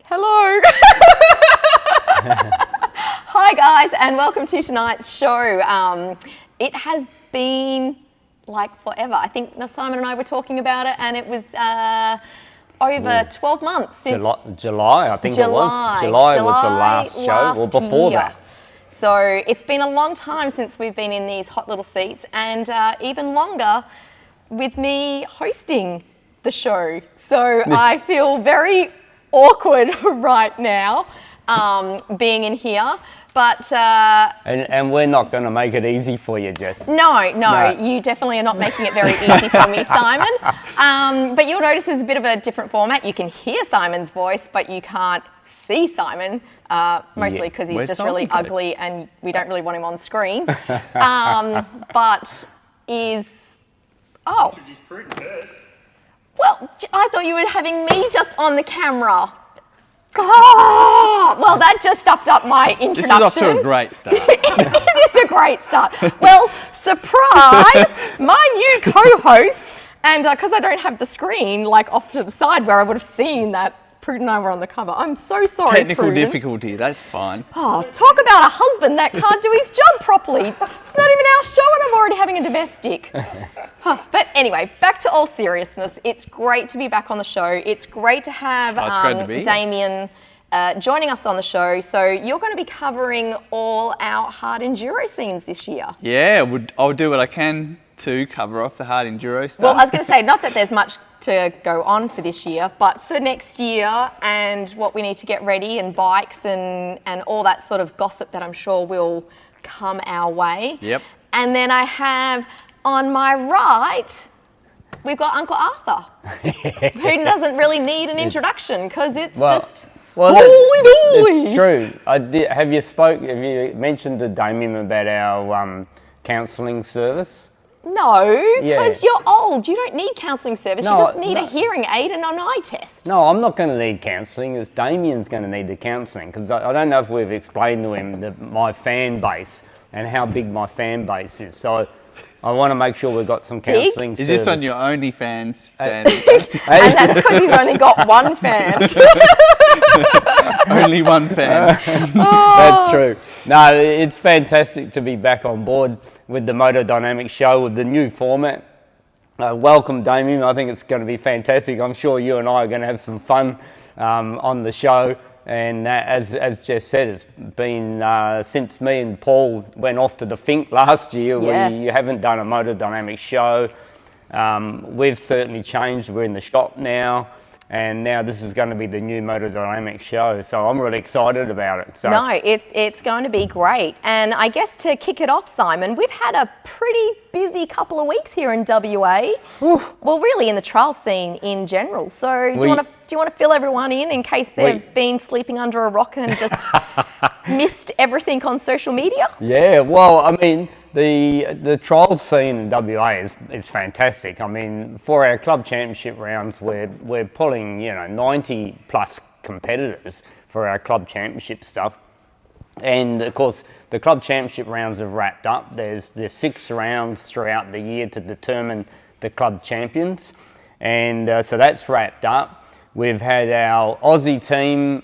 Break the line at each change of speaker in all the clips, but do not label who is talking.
Hello. Hi guys, and welcome to tonight's show. It has been like forever. I think Simon and I were talking about it, and it was over 12 months since
July, I think it was. July was the last show, or before
year.
that.
So it's been a long time since we've been in these hot little seats, and even longer with me hosting the show. So I feel very awkward right now being in here. But
and we're not going to make it easy for you, Jess.
No, you definitely are not making it very easy for me, Simon. But you'll notice there's a bit of a different format. You can hear Simon's voice, but you can't see Simon, mostly because he's just really ugly and we don't really want him on screen. But is... Oh.
Introduce Prudent first.
Well, I thought you were having me just on the camera. God! Well, that just stuffed up my introduction.
This is off to a great start.
It is a great start. Well, surprise! My new co-host, and because I don't have the screen like off to the side where I would have seen that Prudent and I were on the cover. I'm so sorry,
Technical
Prudent.
difficulty, that's fine.
Oh, talk about a husband that can't do his job properly. It's not even our show and I'm already having a domestic. But anyway, back to all seriousness. It's great to be back on the show. It's great to have Damien joining us on the show. So you're going to be covering all our hard enduro scenes this year.
Yeah, I'll do what I can to cover off the hard enduro stuff.
Well, I was going to say, not that there's much to go on for this year, but for next year and what we need to get ready and bikes and all that sort of gossip that I'm sure will come our way.
Yep.
And then I have on my right, we've got Uncle Arthur, who doesn't really need an introduction because it's just holy dolly.
It's true. Have you mentioned to Damien about our counselling service?
No, because you're old. You don't need counselling service. You just need a hearing aid and an eye test.
No, I'm not going to need counselling. It's Damien's going to need the counselling because I don't know if we've explained to him my fan base and how big my fan base is. So I want to make sure we've got some counselling service.
Is this on your OnlyFans fan?
And that's because he's only got one fan.
Only one fan.
That's true. No, it's fantastic to be back on board with the Moto Dynamics show with the new format. Welcome, Damien. I think it's going to be fantastic. I'm sure you and I are going to have some fun on the show. And as Jess said, it's been since me and Paul went off to the Fink last year.
Yeah.
We haven't done a Moto Dynamics show. We've certainly changed. We're in the shop now. And now this is going to be the new Moto Dynamics show. So I'm really excited about it. So.
No, it's going to be great. And I guess to kick it off, Simon, we've had a pretty busy couple of weeks here in WA. Well, really in the trial scene in general. So do you want to fill everyone in case they've been sleeping under a rock and just missed everything on social media? Yeah,
well, I mean, the trials scene in WA is fantastic. I mean, for our club championship rounds, we're pulling 90 plus competitors for our club championship stuff, and of course the club championship rounds have wrapped up. There's 6 rounds throughout the year to determine the club champions, and so that's wrapped up. We've had our Aussie team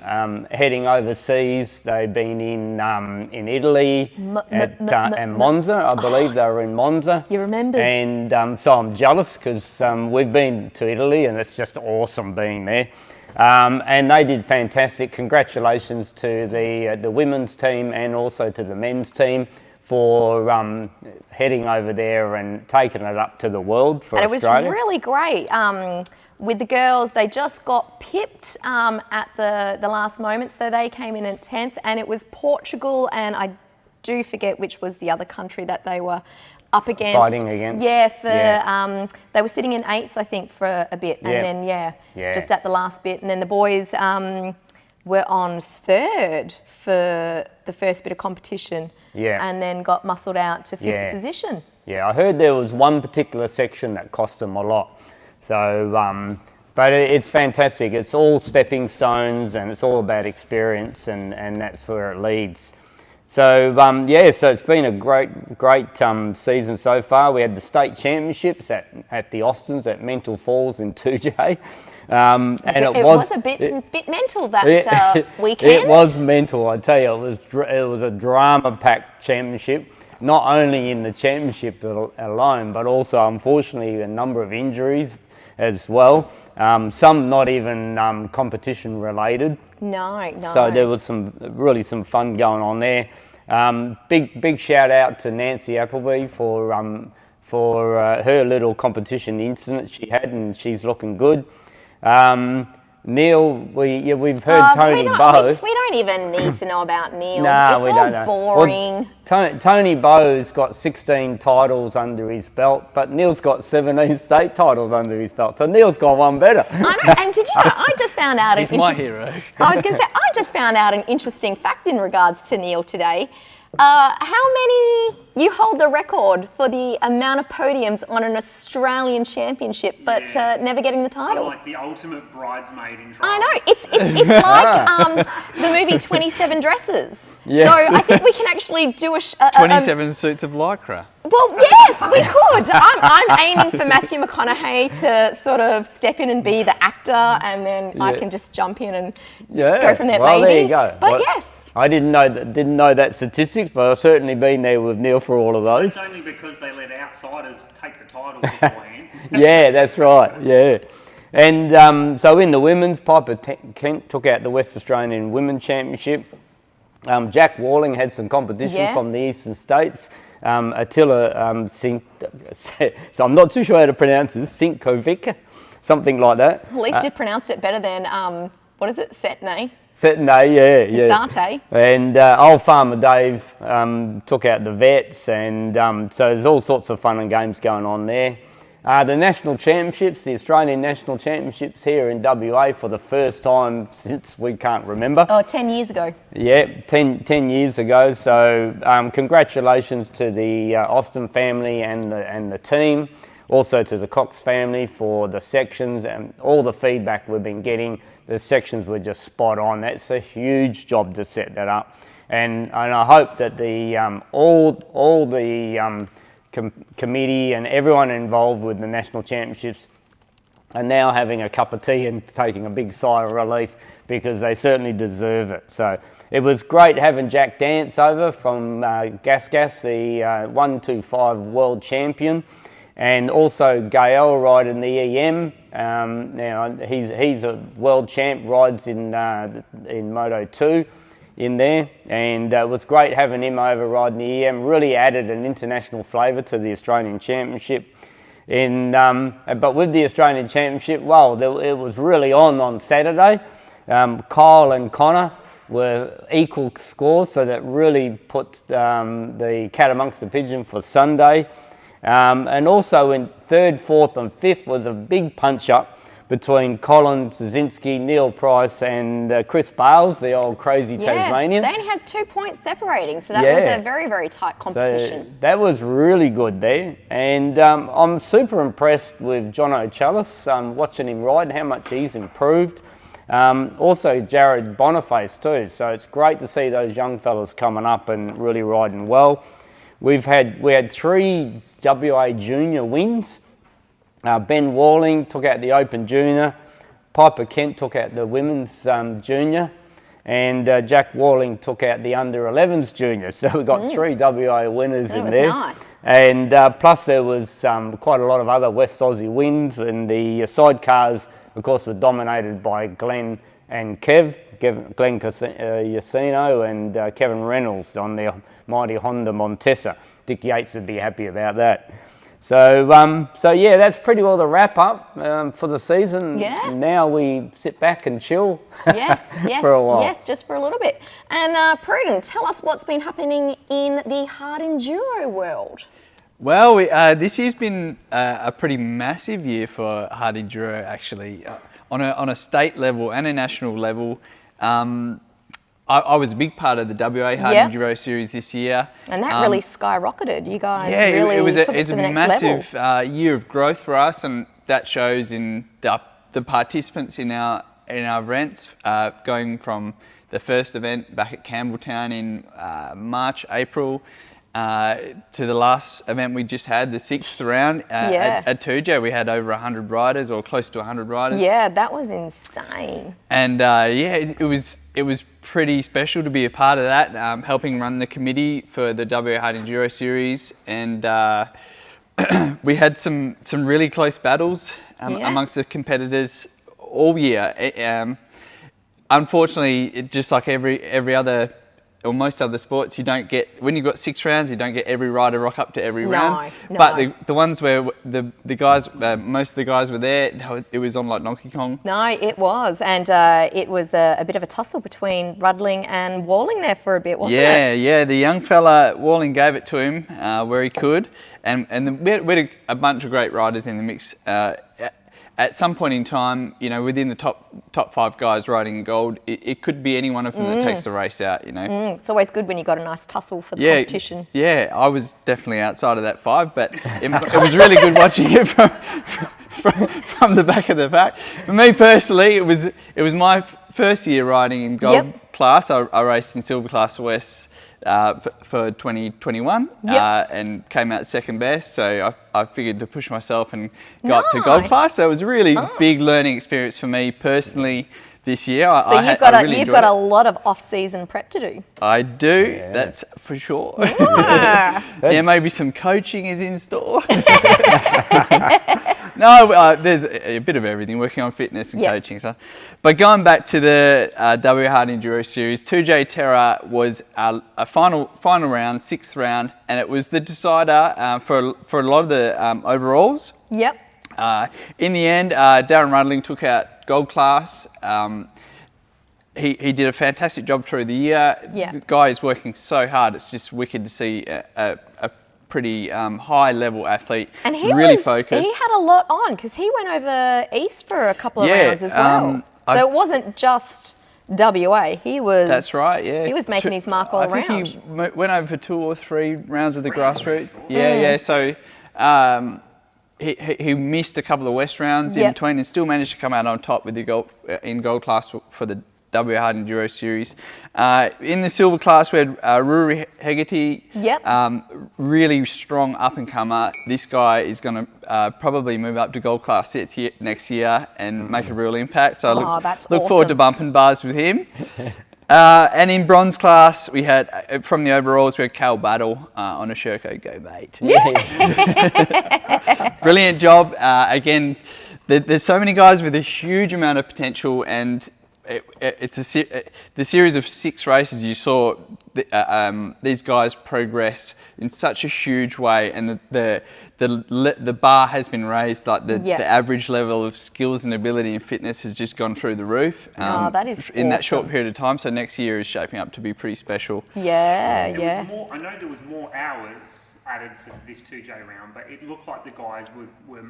heading overseas. They've been in Italy and Monza. I believe they were in Monza.
You remembered.
And so I'm jealous because we've been to Italy and it's just awesome being there. And they did fantastic. Congratulations to the women's team and also to the men's team for heading over there and taking it up to the world for Australia.
It was really great. With the girls, they just got pipped at the last moment, so they came in at 10th, and it was Portugal, and I do forget which was the other country that they were up against.
Fighting against.
Yeah, they were sitting in 8th, I think, for a bit, and then, just at the last bit, and then the boys were on 3rd for the first bit of competition, and then got muscled out to 5th position. Yeah,
I heard there was one particular section that cost them a lot. So, but it's fantastic. It's all stepping stones and it's all about experience and that's where it leads. So yeah, so it's been a great season so far. We had the state championships at the Austins at Mental Falls in 2J. And
it was a bit mental that weekend.
It was mental, I tell you. It was a drama-packed championship, not only in the championship alone, but also, unfortunately, a number of injuries as well. Some not even competition related.
No.
So there was really some fun going on there. Big shout out to Nancy Appleby for her little competition incident she had, and she's looking good. Neil, we've heard Tony Bowe.
We don't even need to know about Neil.
No,
it's
we
all
don't know.
boring.
Well, Tony Bowe's got 16 titles under his belt, but Neil's got 17 state titles under his belt. So Neil's got one better.
I know, and did you know, I just found out
He's my hero.
I was going to say, I just found out an interesting fact in regards to Neil today. You hold the record for the amount of podiums on an Australian championship, but never getting the title.
Like the ultimate bridesmaid in trials.
I know, it's like the movie 27 Dresses.
Yeah.
So I think we can actually do
27 suits of lycra.
Well, yes, we could. I'm aiming for Matthew McConaughey to sort of step in and be the actor, and then I can just jump in and go from there,
well,
maybe.
There you go.
But
well,
yes.
I didn't know that statistics, but I've certainly been there with Neil for all of those.
It's only because they let outsiders take the title beforehand.
Yeah, that's right. Yeah, and so in the women's, Piper Kent took out the West Australian Women's Championship. Jack Walling had some competition from the eastern states. Attila so I'm not too sure how to pronounce this, Sinkovic, something like that.
At least you pronounced it better than what is it, Setney?
Setney, yeah.
Sarte.
And old Farmer Dave took out the vets, and so there's all sorts of fun and games going on there. The national championships, the Australian national championships here in WA for the first time since we can't remember.
Oh, 10 years ago.
Yeah, 10 years ago. So congratulations to the Austin family and the team. Also to the Cox family for the sections and all the feedback we've been getting. The sections were just spot on. That's a huge job to set that up, and I hope that the all the committee and everyone involved with the national championships are now having a cup of tea and taking a big sigh of relief, because they certainly deserve it. So it was great having Jack Dance over from Gas, the 125 world champion. And also Gaelle riding the EM. Now he's a world champ, rides in Moto 2 in there, and it was great having him over riding the EM. Really added an international flavour to the Australian Championship. But with the Australian Championship, well, it was really on Saturday. Kyle and Connor were equal scores, so that really put the cat amongst the pigeon for Sunday. And also in third, fourth and fifth was a big punch-up between Colin Szynski, Neil Price and Chris Bales, the old crazy Tasmanian.
They only had 2 points separating, so that was a very, very tight competition.
So that was really good there. And I'm super impressed with John O'Chalice, watching him ride and how much he's improved. Also Jared Boniface too, so it's great to see those young fellas coming up and really riding well. We had 3 WA junior wins. Ben Walling took out the Open Junior, Piper Kent took out the Women's Junior, and Jack Walling took out the Under 11s Junior. So we got 3 WA winners in there.
Nice.
And plus there was quite a lot of other West Aussie wins, and the sidecars, of course, were dominated by Glenn and Glenn Yacino and Kevin Reynolds on the mighty Honda Montesa. Dick Yates would be happy about that. So yeah, that's pretty well the wrap up for the season.
Yeah.
Now we sit back and chill.
Yes,
for a while.
Yes, just for a little bit. And Pruden, tell us what's been happening in the hard enduro world.
Well, this year's been a pretty massive year for hard enduro, actually, on a state level and a national level. I was a big part of the WA Hard Enduro series this year.
And that really skyrocketed. You guys
really
it was
a massive year of growth for us, and that shows in the participants in our events, going from the first event back at Campbelltown in March, April, to the last event we just had, the 6th round at Tuja. We had over 100 riders, or close to 100 riders.
Yeah, that was insane.
And it was pretty special to be a part of that, helping run the committee for the WA Hard Enduro series. And we had some really close battles amongst the competitors all year. Unfortunately, just like every other, or most other sports, you don't get, when you've got 6 rounds, you don't get every rider rock up to every round.
No.
But the ones where the guys, most of the guys were there, it was on like Donkey Kong.
No, it was. And it was a bit of a tussle between Rudling and Walling there for a bit, wasn't it?
Yeah. The young fella, Walling gave it to him where he could. And we had a bunch of great riders in the mix. At some point in time, within the top 5 guys riding in gold, it could be any one of them that takes the race out,
It's always good when you got a nice tussle for the competition.
Yeah, I was definitely outside of that 5, but it was really good watching it from the back of the pack. For me personally, it was my first year riding in gold class. I raced in silver class West for 2021 and came out second best, so I figured to push myself and go up to gold class. So it was a really big learning experience for me personally this year.
So you've got a lot of off-season prep to do.
I do, that's for sure. Yeah, maybe some coaching is in store. No, there's a bit of everything, working on fitness and coaching. So, but going back to the WA Hard Enduro Series, 2J Terra was a final round, 6th round, and it was the decider for a lot of the overalls.
Yep.
In the end, Darren Rudling took out gold class. He did a fantastic job through the year. The guy is working so hard. It's just wicked to see a pretty high level athlete,
and he
really focused.
He had a lot on because he went over east for a couple of rounds as well. So it wasn't just WA. He was.
That's right. Yeah.
He was making his mark all around.
I think he went over for 2 or 3 rounds of the grassroots. Yeah. So he missed a couple of West rounds in between, and still managed to come out on top with the gold class for the WA Hard Enduro Series. In the silver class, we had Rory Hegarty, really strong up-and-comer. This guy is going to probably move up to gold class next year and make a real impact. So I look forward to bumping bars with him. And in bronze class, we had, from the overalls, we had Cal Battle on a Sherco Go mate. Brilliant job. Again, there's so many guys with a huge amount of potential, and the series of 6 races you saw these guys progress in such a huge way, and the bar has been raised. Like the average level of skills and ability and fitness has just gone through the roof.
That is
in that short period of time. So next year is shaping up to be pretty special.
I know there was more hours added to this 2J round, but it looked like the guys were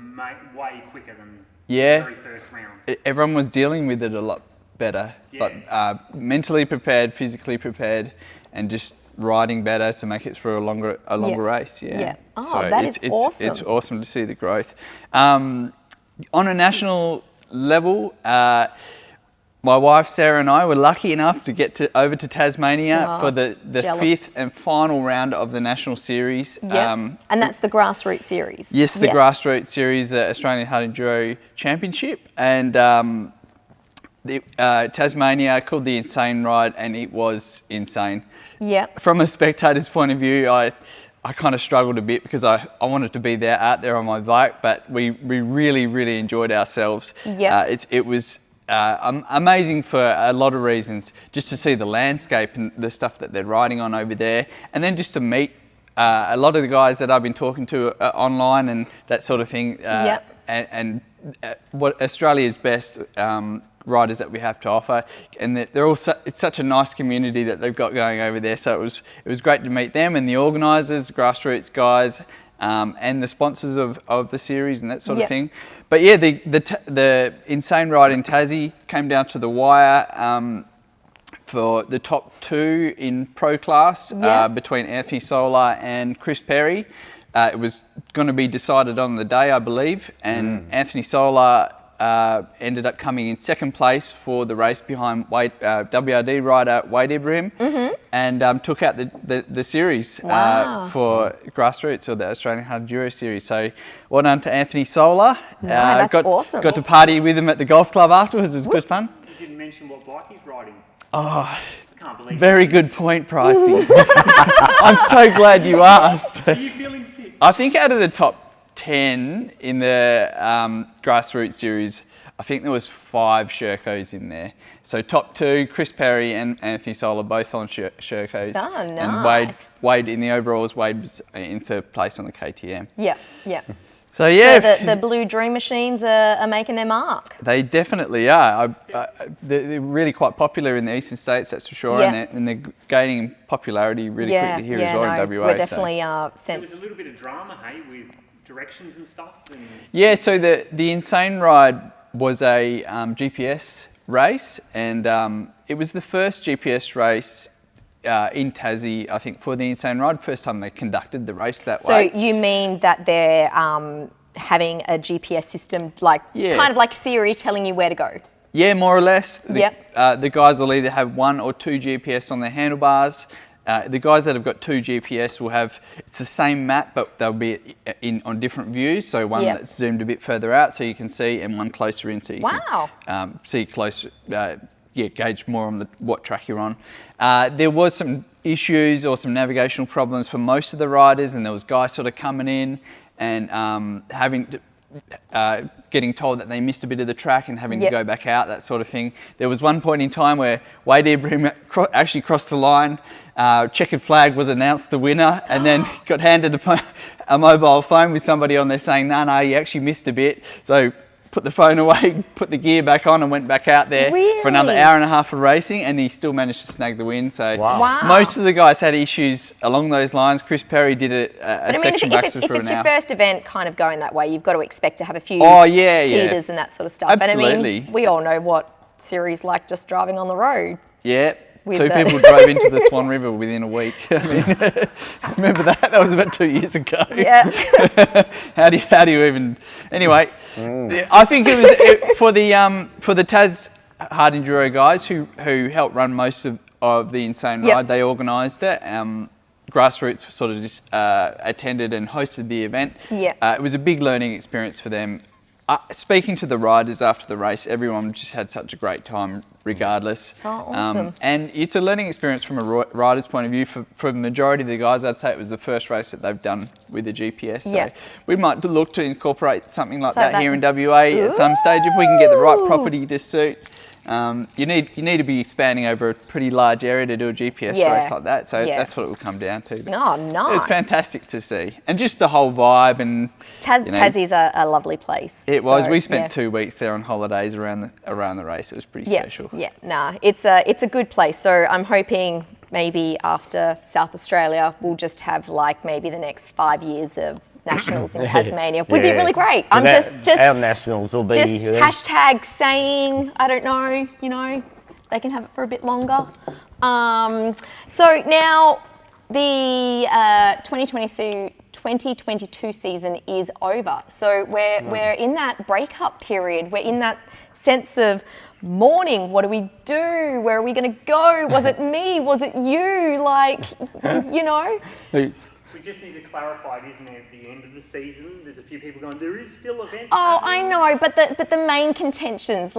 way quicker than the very first round.
Everyone was dealing with it a lot better, but mentally prepared, physically prepared, and just riding better to make it through a longer race.
Oh,
so
that is awesome.
It's awesome to see the growth. On a national level, my wife Sarah and I were lucky enough to get over to Tasmania for the 5th and final round of the national series.
And that's the grassroots series.
Yes, the grassroots series, the Australian Hard Enduro Championship, and Tasmania called the Insane Ride, and it was insane. From a spectator's point of view, I kind of struggled a bit because I wanted to be out there on my bike, but we really, really enjoyed ourselves. It was amazing for a lot of reasons, just to see the landscape and the stuff that they're riding on over there, and then just to meet a lot of the guys that I've been talking to online and that sort of thing, and what Australia's best riders that we have to offer, and they're all it's such a nice community that they've got going over there. So it was great to meet them and the organisers, grassroots guys, and the sponsors of the series and that sort of thing. But yeah, the Insane Ride in Tassie came down to the wire for the top 2 in pro class between Anthony Solar and Chris Perry. It was going to be decided on the day, I believe, and Anthony Solar ended up coming in second place for the race behind WRD rider Wade Ibrahim, and took out the series for grassroots, or the Australian Hard Enduro series. So well done to Anthony Solar.
That's awesome.
Got to party with him at the golf club afterwards. It was good fun.
You didn't mention what bike he's riding.
Oh,
Can't believe
very good point, Pricey. I'm so glad you asked.
Are you feeling sick?
I think out of the top 10 in the grassroots series, I think there was 5 Shercos in there. So top 2, Chris Perry and Anthony Solar, both on Shercos.
Oh, nice.
And Wade in the overalls, Wade was in 3rd place on the KTM.
Yeah, yeah.
So yeah,
so the Blue Dream Machines are making their mark.
They definitely are. They're really quite popular in the eastern states, that's for sure, and they're gaining popularity really quickly here as well in WA.
We're definitely
there was a little bit of drama, hey, with directions and stuff.
Yeah, so the Insane Ride was a GPS race, and it was the first GPS race in Tassie, I think, for the Insane Ride. First time they conducted the race that way.
So you mean that they're having a GPS system, kind of like Siri telling you where to go?
Yeah, more or less. The guys will either have 1 or 2 GPS on their handlebars. The guys that have got 2 GPS will have, it's the same map, but they'll be on different views. So one that's zoomed a bit further out so you can see, and one closer in so you can see closer, gauge more on what track you're on. There was some issues or some navigational problems for most of the riders, and there was guys sort of coming in and getting told that they missed a bit of the track and having to go back out, that sort of thing. There was one point in time where Wade Ibrahim actually crossed the line, checkered flag was announced the winner, and then got handed a mobile phone with somebody on there saying, no, you actually missed a bit. So put the phone away, put the gear back on and went back out there for another hour and a half of racing, and he still managed to snag the win. So most of the guys had issues along those lines. Chris Perry did a section back through an hour.
If it's your first event kind of going that way, you've got to expect to have a few teeters and that sort of stuff.
Absolutely.
But I mean, we all know what Siri's like just driving on the road.
Yeah. 2 people drove into the Swan River within a week. I mean, remember that? That was about 2 years ago. Yeah. How do you even? Anyway, I think it was for the Tas Hard Enduro guys who helped run most of the Insane Ride. They organised it. Grassroots sort of just attended and hosted the event. It was a big learning experience for them. Speaking to the riders after the race, everyone just had such a great time regardless.
Oh, awesome.
And it's a learning experience from a rider's point of view. For the majority of the guys, I'd say it was the first race that they've done with the GPS. So we might look to incorporate something like that here in WA at some stage if we can get the right property to suit. You need to be expanding over a pretty large area to do a GPS race like that. So that's what it will come down to.
Oh, nice.
It was fantastic to see. And just the whole vibe. And
Tassie's a lovely place.
It was. We spent 2 weeks there on holidays around the race. It was pretty special.
It's a good place. So I'm hoping maybe after South Australia, we'll just have maybe the next 5 years of nationals in Tasmania. Would be really great.
I'm just our nationals will be
just hashtag saying, I don't know, they can have it for a bit longer. So now the 2022 season is over. So we're in that breakup period. We're in that sense of mourning. What do we do? Where are we going to go? Was it me? Was it you?
We just need to clarify it, isn't it? At the end of the season, there's a few people going, there is still events.
Oh, I know, but the main contentions,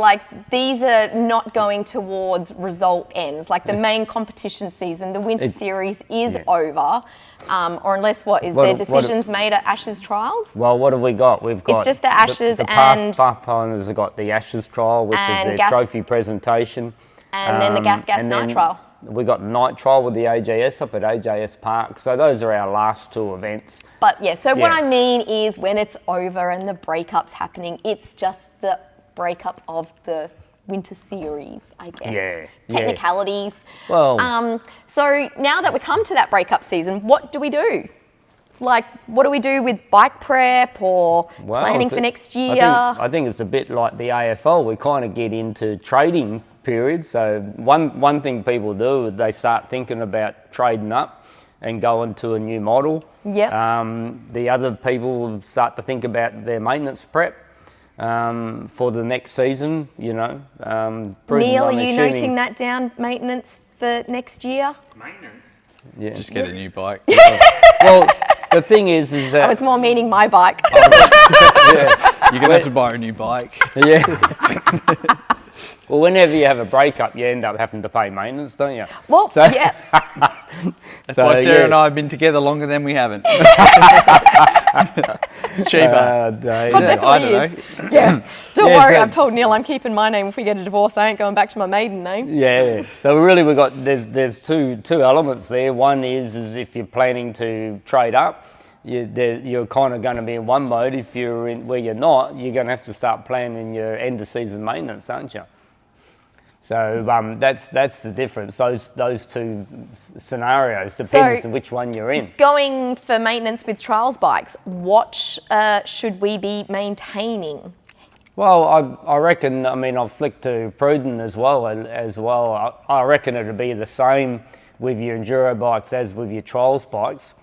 these are not going towards result ends. The main competition season, the winter series is over. Or unless there decisions made at Ashes Trials?
Well, what have we got? We've got
it's just the Ashes
the
and
Pathfinders have got the Ashes Trial, which is their trophy presentation.
And then the Gas Night Trial.
We got the night trial with the AJS up at AJS Park. So those are our last 2 events.
But what I mean is when it's over and the breakup's happening, it's just the breakup of the winter series, I guess. Technicalities.
Well,
so now that we come to that breakup season, what do we do? What do we do with bike prep or planning for next year?
I think it's a bit like the AFL. We kind of get into trading period. So one thing people do is they start thinking about trading up and going to a new model. The other people start to think about their maintenance prep. for the next season, you know.
Neil, are you noting that down, maintenance for next year?
Maintenance?
Yeah.
Just get a new bike.
Well, the thing is that...
I was more meaning my bike.
Yeah.
You're going to have to buy a new bike.
Yeah. Well, whenever you have a breakup, you end up having to pay maintenance, don't you?
Well,
So-
yeah.
That's why Sarah and I have been together longer than we haven't. It's cheaper.
Well,
I
definitely
don't
is.
know.
Yeah. Don't
Yeah,
worry,
so-
I've told Neil I'm keeping my name. If we get a divorce, I ain't going back to my maiden name.
Yeah. So really, we've got there's two elements there. One is if you're planning to trade up, you're kind of going to be in one mode. If you're in where you're not, you're going to have to start planning your end of season maintenance, aren't you? So that's the difference. Those two scenarios depends on which one you're in.
Going for maintenance with trials bikes, what should we be maintaining?
Well, I reckon. I mean, I've flicked to Pruden as well. I reckon it'll be the same with your enduro bikes as with your trials bikes.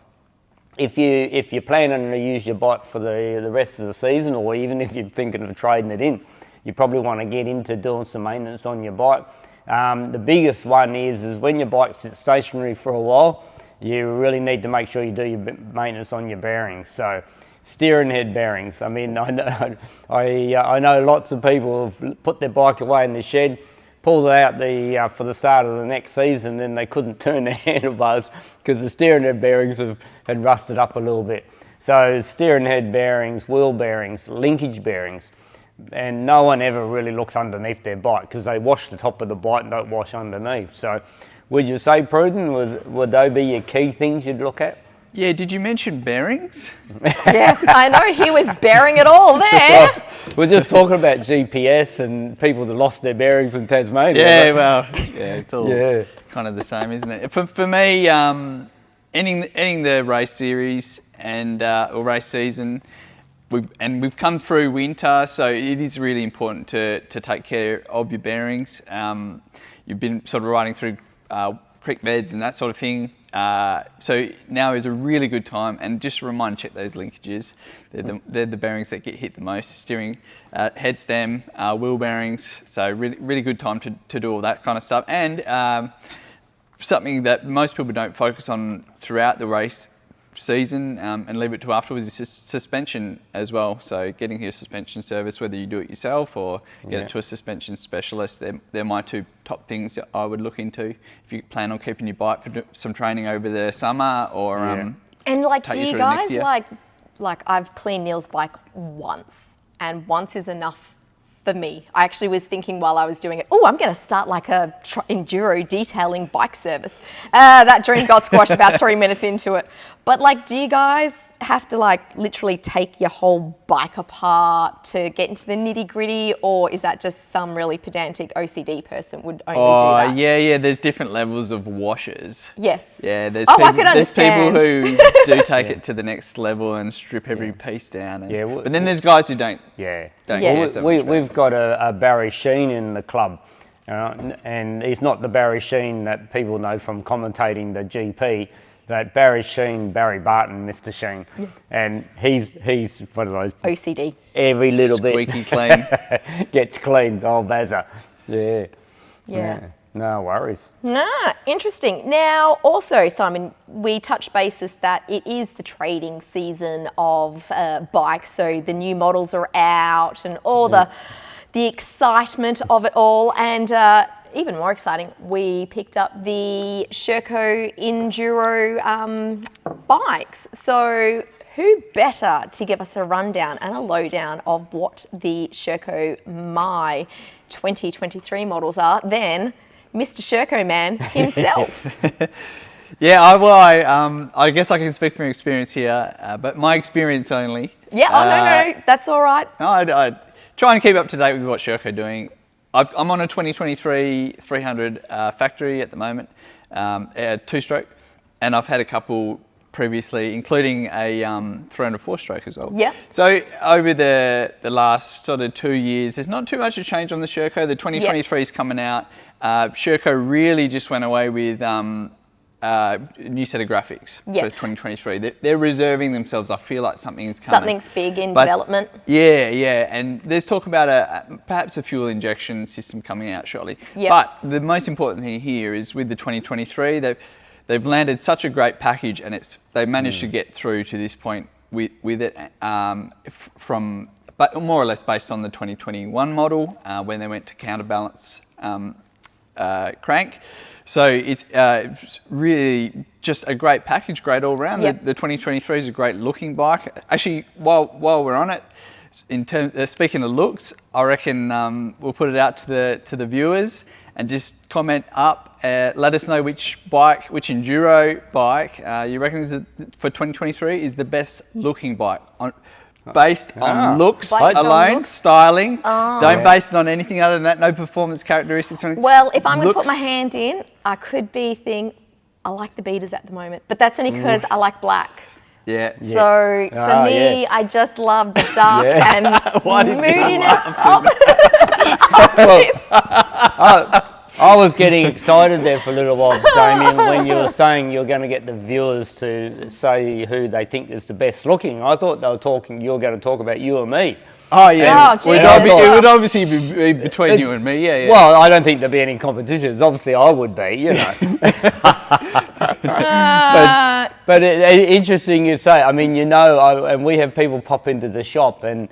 If you're planning to use your bike for the rest of the season, or even if you're thinking of trading it in, you probably want to get into doing some maintenance on your bike. The biggest one is when your bike sits stationary for a while, you really need to make sure you do your maintenance on your bearings. So steering head bearings. I mean, I know lots of people have put their bike away in the shed, pulled it out for the start of the next season, and they couldn't turn their handlebars because the steering head bearings had rusted up a little bit. So steering head bearings, wheel bearings, linkage bearings. And no one ever really looks underneath their bike because they wash the top of the bike and don't wash underneath. So would you say, Pruden, would they be your key things you'd look at?
Yeah, did you mention bearings?
Yeah, I know, he was bearing it all there.
We're just talking about GPS and people that lost their bearings in Tasmania.
Yeah, well, yeah, it's all
Yeah.
kind of the same, isn't it? For me, ending the race series and or race season, we've come through winter, so it is really important to take care of your bearings. You've been sort of riding through creek beds and that sort of thing. So now is a really good time, and just a reminder, check those linkages. They're the bearings that get hit the most. Steering, head stem, wheel bearings. So really good time to do all that kind of stuff. And something that most people don't focus on throughout the race season and leave it to afterwards is suspension as well. So getting your suspension service, whether you do it yourself or get it to a suspension specialist, they're my two top things that I would look into if you plan on keeping your bike for some training over the summer or
And like,
take
do
you
you
through the next
guys
year.
like I've cleaned Neil's bike once, and once is enough for me. I actually was thinking while I was doing it, oh, I'm going to start like a enduro detailing bike service. That dream got squashed about 3 minutes into it. But like, do you guys have to like literally take your whole bike apart to get into the nitty gritty, or is that just some really pedantic OCD person would only do that?
Yeah, there's different levels of washers.
Yes.
Yeah, there's
I
people,
could
there's people
understand.
who do take it to the next level and strip every piece down. And, but then there's guys who don't.
Yeah.
Don't
Yeah.
care so much about
We've got a Barry Sheen in the club, and he's not the Barry Sheen that people know from commentating the GP. That Barry Sheen, Barry Barton, Mr. Sheen, and he's one of those
OCD.
every little
Squeaky
bit
clean.
gets cleaned. Oh, Bazza,
Yeah.
No worries.
Ah, interesting. Now, also, Simon, we touched basis that it is the trading season of bikes, so the new models are out and all the excitement of it all. And even more exciting, we picked up the Sherco Enduro bikes. So who better to give us a rundown and a lowdown of what the Sherco My 2023 models are than Mr. Sherco Man himself?
Yeah, I guess I can speak from experience here, but my experience only.
Yeah, no, that's all right.
No, I try and keep up to date with what Sherco are doing. I'm on a 2023 300 factory at the moment, a two-stroke, and I've had a couple previously, including a 300 four-stroke as well.
Yeah.
So over the last sort of 2 years, there's not too much of change on the Sherco. The 2023 is coming out. Sherco really just went away with new set of graphics
Yeah.
for 2023. They're reserving themselves. I feel like something is coming.
Something's big in development.
Yeah, yeah, and there's talk about perhaps a fuel injection system coming out shortly.
Yep.
But the most important thing here is with the 2023, they've landed such a great package, and they've managed to get through to this point with it but more or less based on the 2021 model when they went to counterbalance crank. So it's really just a great package, great all round.
Yep.
The 2023 is a great looking bike. Actually, while we're on it, speaking of looks, I reckon we'll put it out to the viewers and just comment up. Let us know which enduro bike you reckon for 2023 is the best looking bike based on looks alone, styling. Don't base it on anything other than that. No performance characteristics or anything.
Well, if I'm going to put my hand in, I could be I like the beaters at the moment, but that's only because I like black.
Yeah.
So for me, I just love the dark and moodiness of
I was getting excited there for a little while, Damien, when you were saying you're going to get the viewers to say who they think is the best looking. I thought you were going to talk about you and me.
Oh yeah,
it
would obviously be between you and me. Yeah.
Well, I don't think there'd be any competitions. Obviously, I would be, you know. But interesting you say. I mean, you know, and we have people pop into the shop and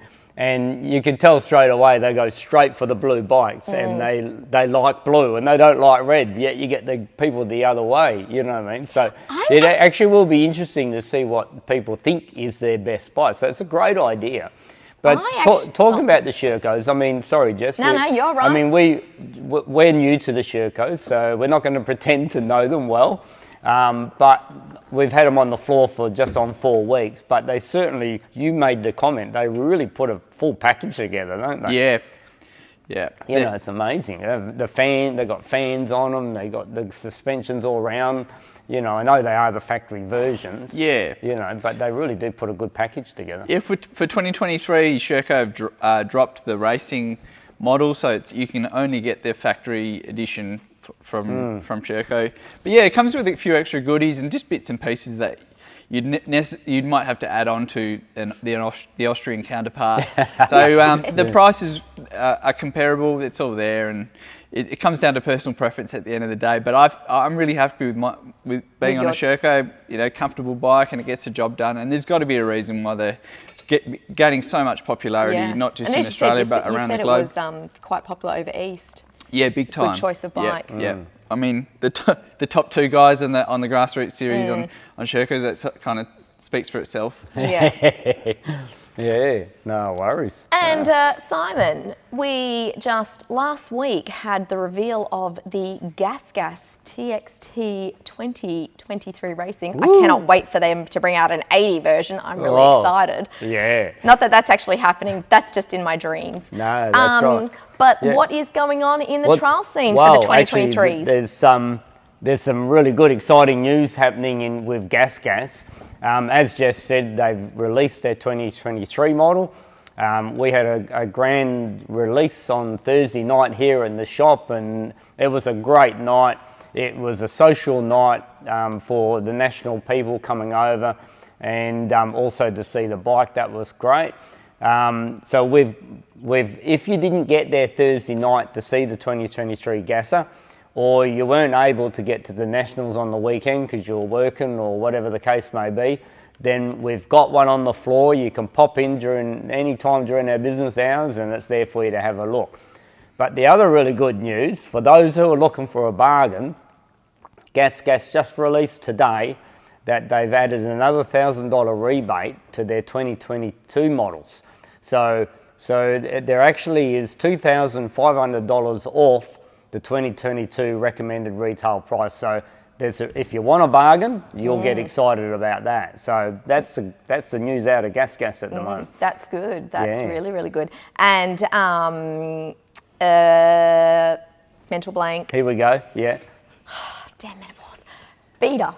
you can tell straight away they go straight for the blue bikes and they like blue and they don't like red, yet you get the people the other way, you know what I mean? So it actually will be interesting to see what people think is their best bike. So it's a great idea. But talking about the Shercos, I mean, sorry, Jess.
No, you're right.
I mean, we're new to the Shercos, so we're not going to pretend to know them well. But we've had them on the floor for just on 4 weeks. But they certainly, you made the comment, they really put a full package together, don't they?
Yeah. Yeah.
You know, it's amazing. They've got fans on them, they got the suspensions all around. You know, I know they are the factory versions. Yeah. You know, but they really do put a good package together. Yeah,
for 2023, Sherco have dropped the racing model, so you can only get their factory edition from Sherco. But yeah, it comes with a few extra goodies and just bits and pieces that you might have to add on to the Austrian counterpart. So the prices are comparable. It's all there, and it comes down to personal preference at the end of the day. But I'm really happy with being on a Sherco, you know, comfortable bike, and it gets the job done. And there's got to be a reason why they're gaining so much popularity, not just in Australia but around the globe.
You said it was quite popular over East.
Yeah, big time.
Good choice of bike.
Yeah. I mean, the top two guys on the grassroots series on Shercos, that kind of speaks for itself.
Yeah.
Yeah, no worries.
And Simon, we just last week had the reveal of the GasGas TXT 2023 racing. Woo. I cannot wait for them to bring out an 80 version. I'm really excited. Yeah. Not that that's actually happening. That's just in my dreams.
No, that's right.
But what is going on in the trial scene for the 2023s?
Actually, there's some really good, exciting news happening with GasGas. As Jess said, they've released their 2023 model. We had a grand release on Thursday night here in the shop, and it was a great night. It was a social night for the national people coming over, and also to see the bike. That was great. So if you didn't get there Thursday night to see the 2023 Gasser, or you weren't able to get to the Nationals on the weekend because you were working or whatever the case may be, then we've got one on the floor. You can pop in any time during our business hours, and it's there for you to have a look. But the other really good news, for those who are looking for a bargain, GasGas just released today that they've added another $1,000 rebate to their 2022 models. So there actually is $2,500 off the 2022 recommended retail price. So if you want a bargain, you'll get excited about that. So that's the news out of GasGas at the moment.
That's good. That's really, really good. And mental blank.
Here we go. Yeah.
Damn menopause. Beta.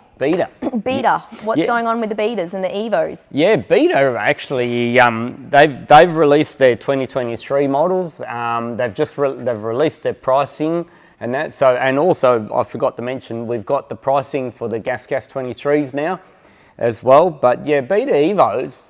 What's going on with the betas and the Evos?
Yeah, Beta actually they've released their 2023 models. They've released their pricing And and also I forgot to mention, we've got the pricing for the Gas 23s now as well. But yeah, Beta Evos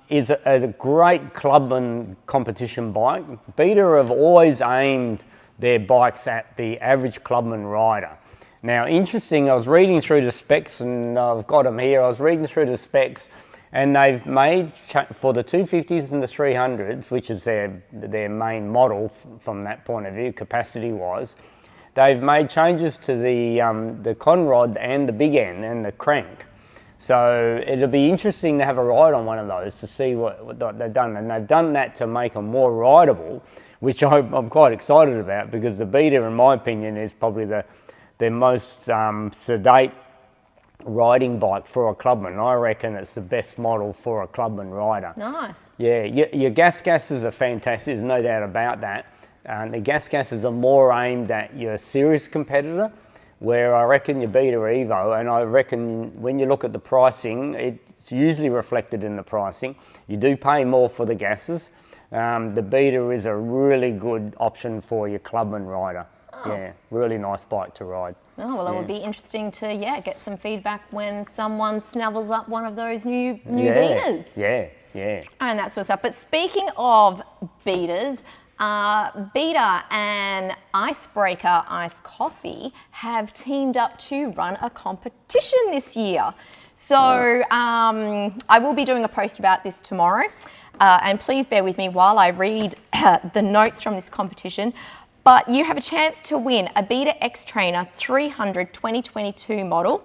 is a great clubman competition bike. Beta have always aimed their bikes at the average clubman rider. Now, interesting, I was reading through the specs, and I've got them here. I was reading through the specs, and they've made, for the 250s and the 300s, which is their main model from that point of view, capacity-wise, they've made changes to the conrod and the big end and the crank. So it'll be interesting to have a ride on one of those to see what they've done. And they've done that to make them more rideable, which I'm quite excited about, because the Beta, in my opinion, is probably the most sedate riding bike for a clubman. I reckon it's the best model for a clubman rider.
Nice.
Yeah, your gases are fantastic, there's no doubt about that. The gases are more aimed at your serious competitor, where I reckon your Beta Evo, and I reckon when you look at the pricing, it's usually reflected in the pricing. You do pay more for the gases. The Beta is a really good option for your clubman rider. Oh. Yeah, really nice bike to ride.
Oh, well, it would be interesting to, get some feedback when someone snavels up one of those new Betas.
Yeah.
And that sort of stuff. But speaking of Betas, Beta and Icebreaker Ice Coffee have teamed up to run a competition this year. So I will be doing a post about this tomorrow. And please bear with me while I read the notes from this competition. But you have a chance to win a Beta X Trainer 300 2022 model,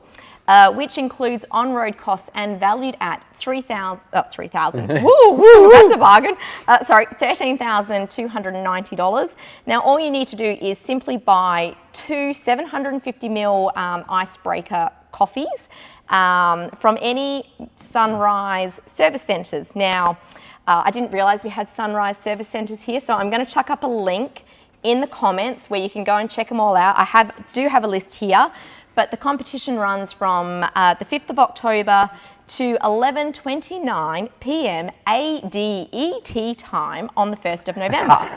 which includes on-road costs and valued at $3,000. Woo, that's a bargain. $13,290. Now, all you need to do is simply buy 2 750ml Icebreaker coffees from any Sunrise service centres. Now, I didn't realise we had Sunrise service centres here, so I'm going to chuck up a link in the comments where you can go and check them all out. I do have a list here, but the competition runs from the 5th of October to 11:29 p.m. ADET time on the 1st of November.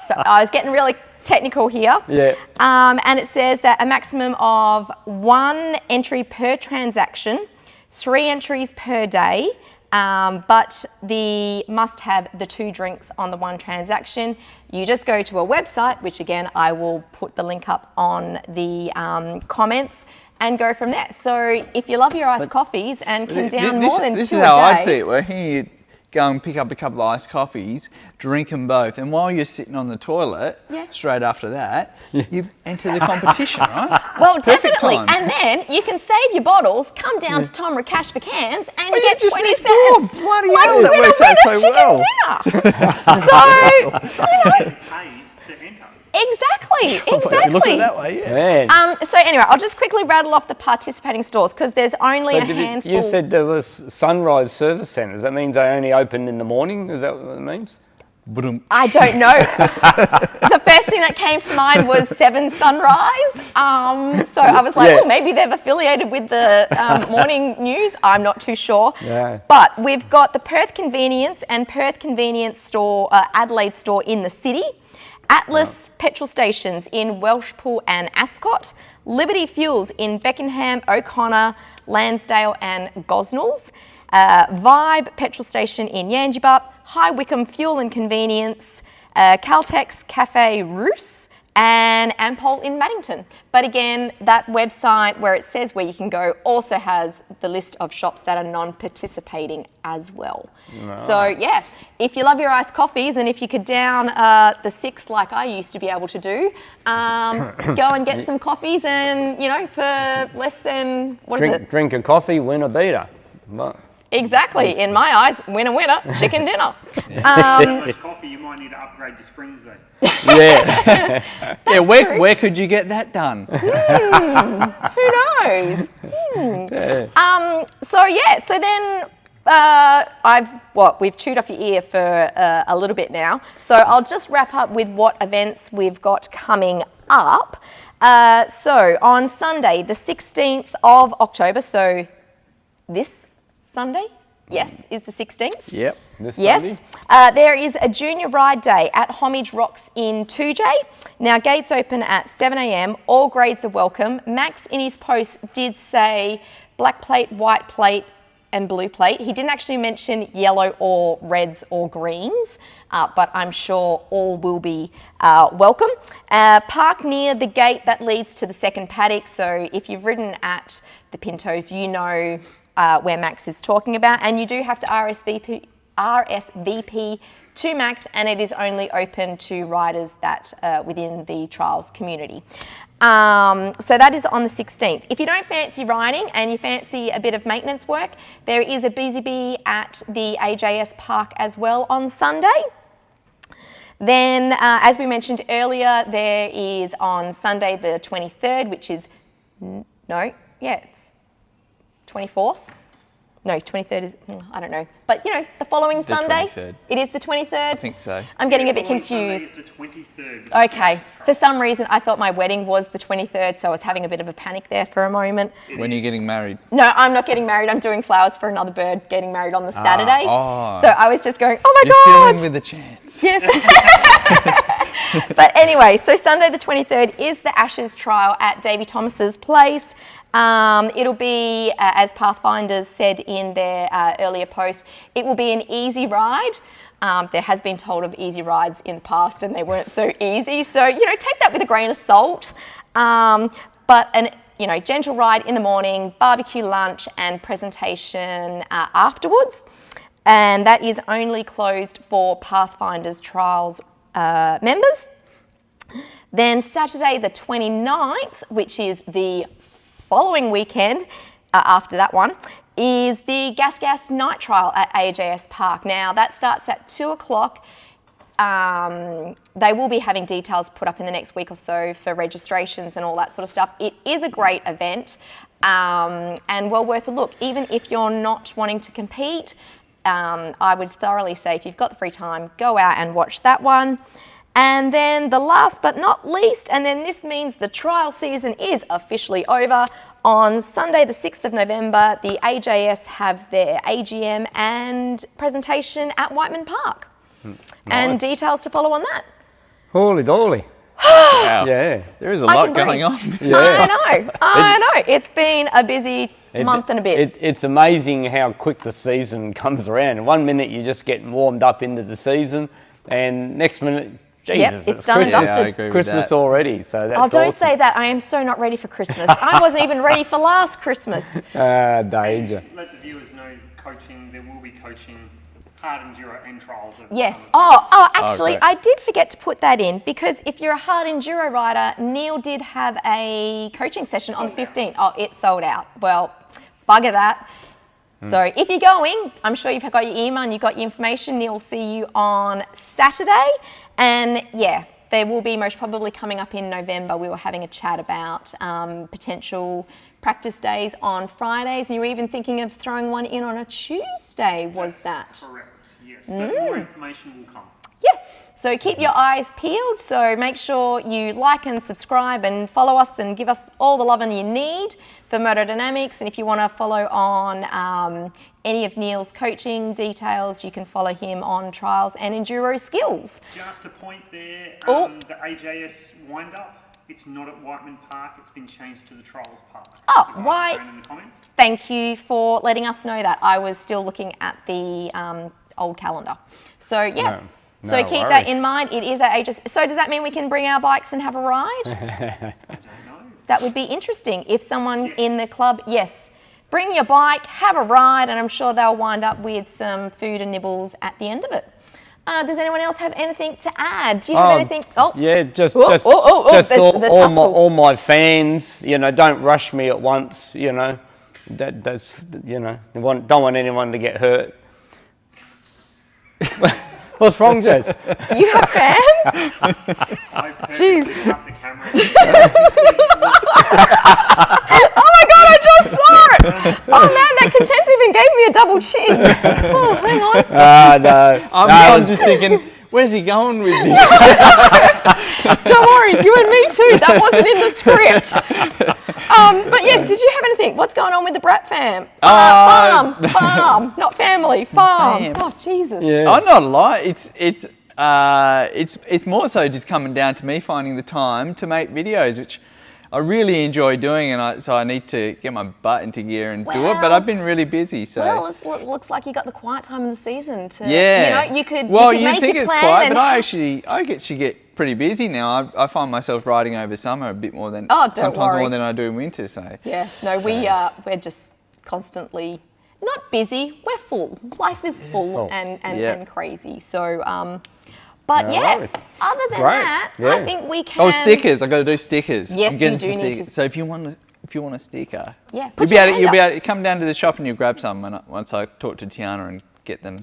So I was getting really technical here. Yeah. And it says that a maximum of 1 entry per transaction, 3 entries per day, but must have the 2 drinks on the 1 transaction. You just go to a website, which again, I will put the link up on the comments, and go from there. So if you love your iced coffees and can down more than 2 a day.
This is how I see it. We're here, go and pick up a couple of iced coffees, drink them both, and while you're sitting on the toilet, straight after that, you've entered the competition, right?
Well, definitely. And then you can save your bottles, come down to Tom Cash for cans, and you get 20 cents.
Bloody hell, that works out so well.
So, Exactly.
You look at it that way,
so anyway, I'll just quickly rattle off the participating stores, because there's only a handful.
You said there was Sunrise service centres. That means they only opened in the morning? Is that what it means?
I don't know. The first thing that came to mind was 7 Sunrise. So I was like, maybe they've affiliated with the morning news. I'm not too sure. Yeah. But we've got the Perth Convenience and Perth Convenience store, Adelaide store in the city. Atlas petrol stations in Welshpool and Ascot, Liberty Fuels in Beckenham, O'Connor, Lansdale and Gosnells, Vibe petrol station in Yangebup, High Wycombe Fuel and Convenience, Caltex Cafe Roos, and Ampol in Maddington. But again, that website where it says where you can go also has the list of shops that are non-participating as well. No. So yeah, if you love your iced coffees, and if you could down the 6 like I used to be able to do, go and get some coffees, and for less than,
drink a coffee, win a Beta.
Exactly. In my eyes, winner, chicken dinner.
Coffee, you might need to upgrade your springs though.
Where could you get that done?
Who knows? So then we've chewed off your ear for a little bit now. So I'll just wrap up with what events we've got coming up. So on Sunday, the 16th of October, so this Sunday, is the 16th.
Yep.
this
Yes.
Sunday?
There is a junior ride day at Homage Rocks in 2J. Now, gates open at 7 a.m. All grades are welcome. Max in his post did say black plate, white plate, and blue plate. He didn't actually mention yellow or reds or greens, but I'm sure all will be welcome. Park near the gate that leads to the second paddock. So if you've ridden at the Pintos, you know where Max is talking about, and you do have to RSVP to Max, and it is only open to riders that within the trials community. So that is on the 16th. If you don't fancy riding and you fancy a bit of maintenance work, there is a Busy Bee at the AWST Park as well on Sunday. Then, as we mentioned earlier, there is on Sunday the 23rd, which is, it's 24th. No, 23rd is, I don't know. But, you know, the following Sunday.
23rd.
It is the 23rd?
I think so.
I'm getting a bit confused.
The 23rd.
Okay. For some reason, I thought my wedding was the 23rd, so I was having a bit of a panic there for a moment.
When are you getting married?
No, I'm not getting married. I'm doing flowers for another bird getting married on the Saturday.
Oh.
So I was just going, oh my
You're
God.
still in with a chance.
Yes. But anyway, so Sunday the 23rd is the Ashes trial at Davy Thomas's place. It'll be, as Pathfinders said in their earlier post, it will be an easy ride. There has been told of easy rides in the past and they weren't so easy. So, you know, take that with a grain of salt. But an, you know, gentle ride in the morning, barbecue lunch and presentation afterwards. And that is only closed for Pathfinders trials members. Then Saturday the 29th, which is the following weekend after that one, is the Gas night trial at AWST Park. Now that starts at 2 o'clock. They will be having details put up in the next week or so for registrations and all that sort of stuff. It is a great event and well worth a look. Even if you're not wanting to compete, I would thoroughly say if you've got the free time, go out and watch that one. And then the last but not least, and then this means the trial season is officially over. On Sunday, the 6th of November, the AJS have their AGM and presentation at Whiteman Park.
Nice.
And details to follow on that.
Holy dolly.
Wow.
Yeah.
There is a lot going on.
Yeah.
I know. It's been a busy month and a bit.
It's amazing how quick the season comes around. One minute you're just getting warmed up into the season, and next minute, Jesus,
it's done and
Christmas.
dusted.
Yeah, I agree with
Christmas
that.
already, so that's
Oh, don't
awesome.
say that. I am so not ready for Christmas. I wasn't even ready for last Christmas.
Danger.
Let the viewers know coaching, there will be coaching, hard enduro and trials.
Yes. Oh, actually,
great.
I did forget to put that in because if you're a hard enduro rider, Neil did have a coaching session on the 15th. Oh, it sold out. Well, bugger that. So if you're going, I'm sure you've got your email and you've got your information. Neil will see you on Saturday. And yeah, there will be most probably coming up in November. We were having a chat about potential practice days on Fridays. And you were even thinking of throwing one in on a Tuesday, was that?
Correct, yes. But more information will come.
Yes. So keep your eyes peeled. So make sure you like and subscribe and follow us and give us all the loving you need for Moto Dynamics. And if you want to follow on any of Neil's coaching details, you can follow him on Trials and Enduro Skills.
Just a point there,
Oh.
the AJS wind-up, it's not at Whiteman Park, it's been changed to the Trials Park.
Oh,
You guys
why?
have shown in the comments.
Thank you for letting us know that. I was still looking at the old calendar. So yeah.
No,
So
no
keep that
worries.
in mind. It is at ages. So does that mean we can bring our bikes and have a ride?
I don't know.
That would be interesting. If someone in the club, yes, bring your bike, have a ride, and I'm sure they'll wind up with some food and nibbles at the end of it. Does anyone else have anything to add? Do you have anything? Oh,
Yeah, just
there's the tussles.
all my fans, you know, don't rush me at once, you know. That's, you know, don't want anyone to get hurt. What's wrong, Jess?
You have fans?
I perfectly cut the camera.
Oh my God, I just saw it. Oh man, that contempt even gave me a double chin. Oh, hang on.
No.
I'm just thinking, where's he going with this?
Don't worry, you and me too. That wasn't in the script. But yes, did you have anything? What's going on with the Brat fam? Farm, not family, farm.
Fam.
Oh, Jesus.
Yeah.
I'm not lying. It's more so just coming down to me finding the time to make videos, which I really enjoy doing, and so I need to get my butt into gear and do it. But I've been really busy, so.
Well, it looks like you got the quiet time in the season to.
Yeah.
You know, you could.
Well,
you
you'd
could
think
make
it's
your
quiet,
plan
but I actually get pretty busy now. I find myself riding over summer a bit more than sometimes more than I do in winter. So.
Yeah. No, we're just constantly not busy. We're full. Life is full and crazy. So. But
No
yeah,
worries.
other than
Great.
that,
Yeah.
I think we can.
Oh, stickers! I've got to do stickers.
Yes,
I'm getting
you do
some
need
stickers.
to.
So if you want a sticker,
Yeah,
you'll
put
be
your
able to,
hand
you'll be
up.
able to come down to the shop and you'll grab some once I talk to Tiana and get them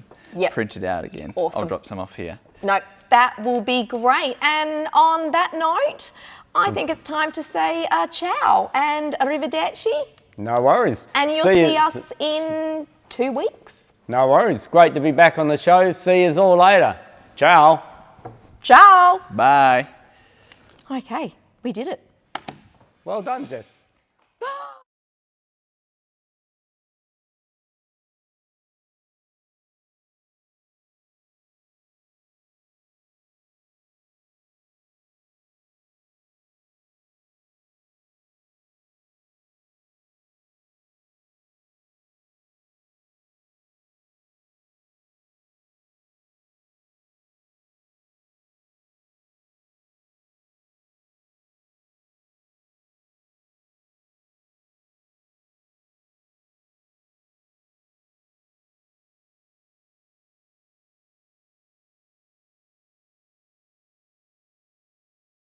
printed out again.
Awesome.
I'll drop some off here.
No, that will be great. And on that note, I think it's time to say ciao and arrivederci.
No worries.
And you'll see us in 2 weeks.
No worries. Great to be back on the show. See you all later. Ciao.
Ciao.
Bye.
Okay, we did it.
Well done, Jess.